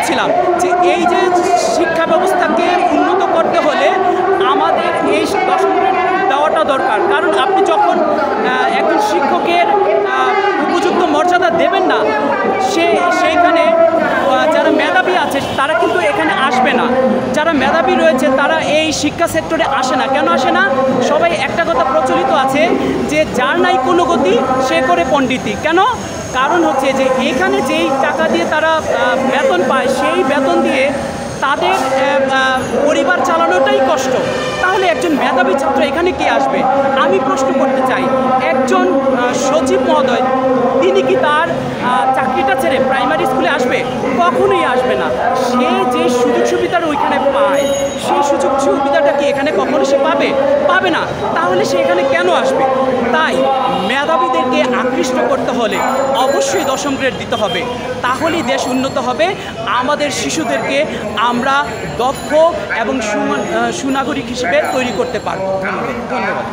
বলছিলাম যে এই যে শিক্ষা ব্যবস্থাকে উন্নত করতে হলে আমাদের এই দশম গ্রেড দেওয়াটা দরকার। কারণ আপনি যখন একজন শিক্ষকের উপযুক্ত মর্যাদা দেবেন না, সেইখানে যারা মেধাবী আছে তারা কিন্তু এখানে আসবে না। যারা মেধাবী রয়েছে তারা এই শিক্ষা সেক্টরে আসে না। কেন আসে না? সবাই একটা কথা প্রচলিত আছে যে যার নাই কোনো গতি সে করে পণ্ডিতি। কেন? কারণ হচ্ছে যে এখানে যেই টাকা দিয়ে তারা বেতন পায়, সেই বেতন দিয়ে তাদের পরিবার চালানোটাই কষ্ট। তাহলে একজন মেধাবী ছাত্র এখানে কে আসবে? আমি প্রশ্ন করতে চাই, একজন সচিব মহোদয় তিনি কি তার চাকরিটা ছেড়ে প্রাইমারি স্কুলে আসবে? কখনোই আসবে না। সে যে সুযোগ সুবিধাটা ওইখানে পায়, সেই সুযোগ সুবিধাটা কি এখানে কখনো সে পাবে না। তাহলে সে এখানে কেন আসবে? তাই মেধাবীদেরকে আকৃষ্ট করতে হলে অবশ্যই দশম গ্রেড দিতে হবে। তাহলেই দেশ উন্নত হবে। আমাদের শিশুদেরকে আমরা দক্ষ এবং সুনাগরিক হিসেবে তৈরি করতে পারব। ধন্যবাদ।